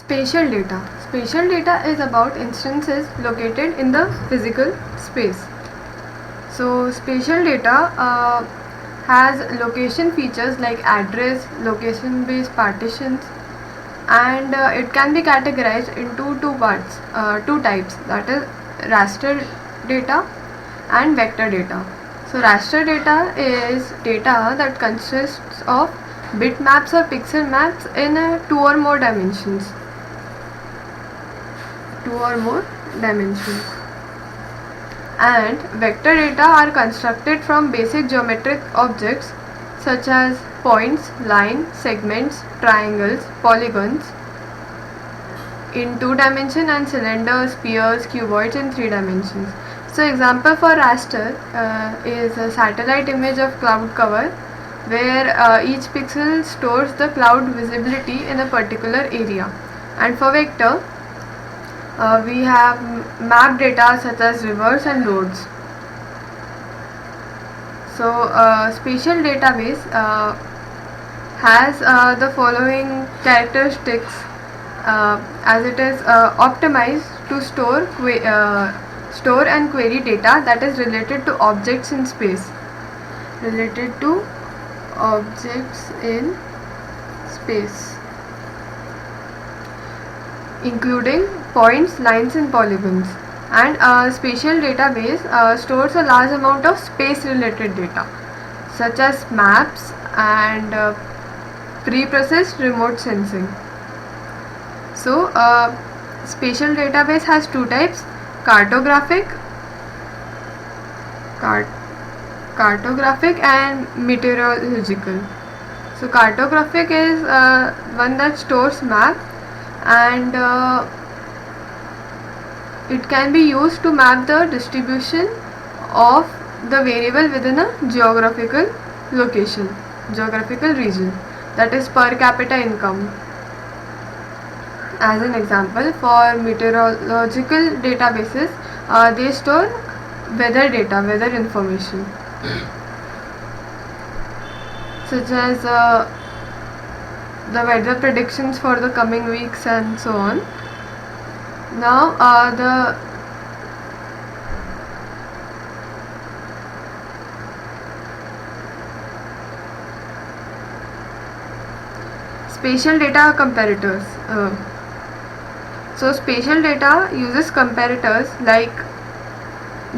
Spatial data. Spatial data is about instances located in the physical space. So spatial data has location features like address, location based partitions, and it can be categorized into two types, that is raster data and vector data. So raster data is data that consists of bitmaps or pixel maps in two or more dimensions. And vector data are constructed from basic geometric objects such as points, lines, segments, triangles, polygons in 2 dimensions and cylinders, spheres, cuboids in 3 dimensions. So example for raster is a satellite image of cloud cover where each pixel stores the cloud visibility in a particular area. And for vector, we have map data such as rivers and roads. So spatial database has the following characteristics, as it is optimized to store and query data that is related to objects in space. Including points, lines and polygons. And a spatial database stores a large amount of space related data such as maps and pre-processed remote sensing. So spatial database has two types: cartographic and meteorological. So cartographic is one that stores map, and it can be used to map the distribution of the variable within a geographical region, that is per capita income. As an example, for meteorological databases, they store weather information such as the weather predictions for the coming weeks and so on. Now the spatial data comparators. So spatial data uses comparators like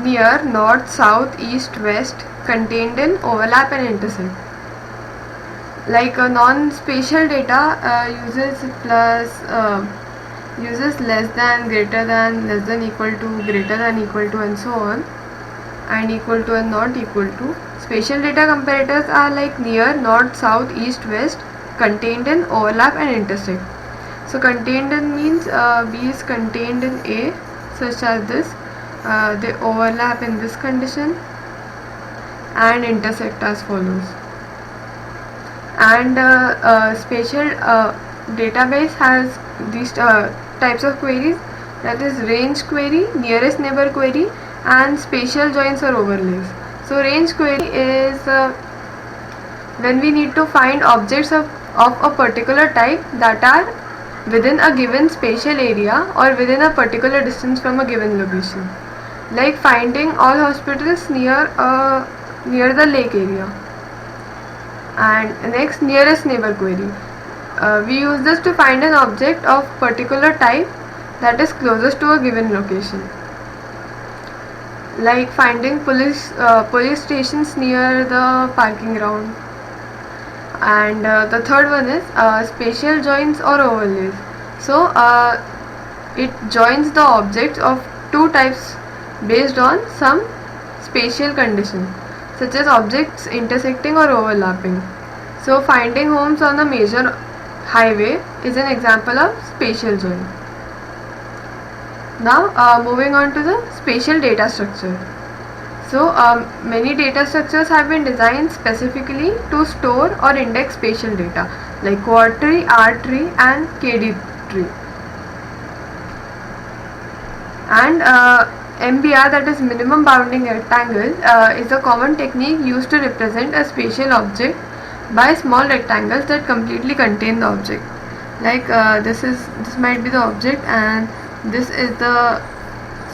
near, north, south, east, west, contained in, overlap and intersect. Like a non-spatial data uses less than, greater than, less than equal to, greater than equal to and so on, and equal to and not equal to. Spatial data comparators are like near, north, south, east, west, contained in, overlap and intersect. So contained in means B is contained in A, such as this, they overlap in this condition and intersect as follows. And spatial database has these types of queries, that is range query, nearest neighbor query and spatial joins or overlays. So range query is when we need to find objects of a particular type that are within a given spatial area or within a particular distance from a given location, like finding all hospitals near the lake area. And next, nearest neighbor query. We use this to find an object of particular type that is closest to a given location, like finding police stations near the parking ground. And the third one is spatial joins or overlays. So it joins the objects of two types based on some spatial condition, such as objects intersecting or overlapping. So finding homes on a major highway is an example of spatial join. Now moving on to the spatial data structure. So many data structures have been designed specifically to store or index spatial data, like quad tree, R tree and KD tree. And MBR, that is minimum bounding rectangle, is a common technique used to represent a spatial object by small rectangles that completely contain the object. Like this might be the object, and this is the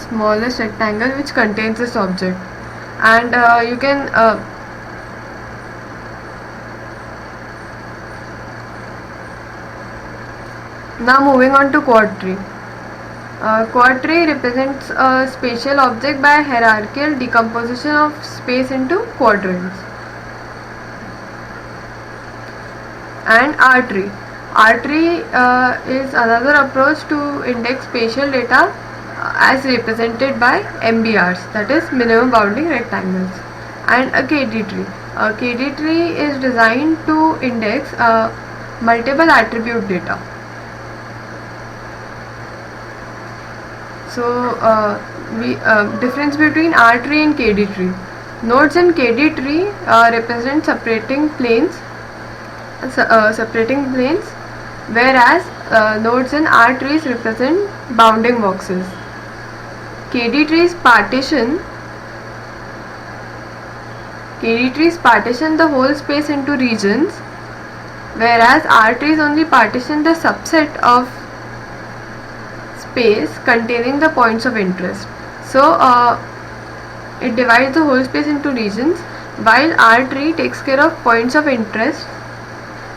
smallest rectangle which contains this object, and you can now moving on to quad tree. Quad tree represents a spatial object by hierarchical decomposition of space into quadrants. And R tree. R tree is another approach to index spatial data as represented by MBRs, that is minimum bounding rectangles. And a KD tree. A KD tree is designed to index multiple attribute data. So difference between R tree and KD tree. Nodes in KD tree represent separating planes, whereas nodes in R trees represent bounding boxes. KD trees partition the whole space into regions, whereas R trees only partition the subset of space containing the points of interest. So it divides the whole space into regions, while R tree takes care of points of interest,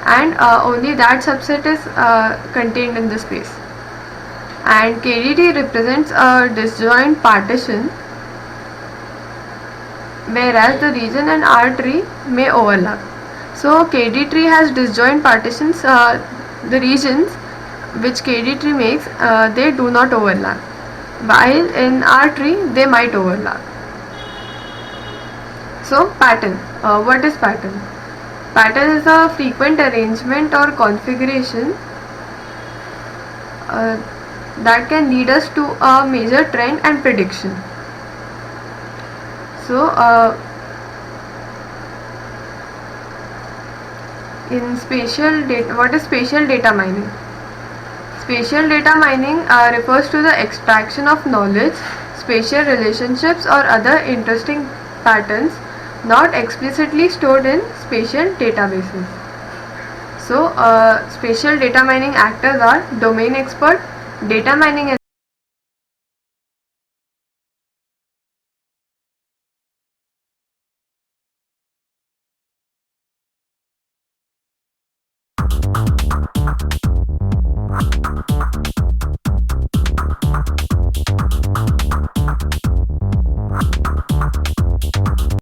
and only that subset is contained in the space. And KDT represents a disjoint partition, whereas the region and R tree may overlap. So KD tree has disjoint partitions. The regions which KD tree makes, they do not overlap, while in R tree they might overlap. So pattern. What is pattern? Pattern is a frequent arrangement or configuration that can lead us to a major trend and prediction. So in spatial data, what is spatial data mining? Spatial data mining refers to the extraction of knowledge, spatial relationships or other interesting patterns not explicitly stored in spatial databases. So spatial data mining actors are domain expert, data mining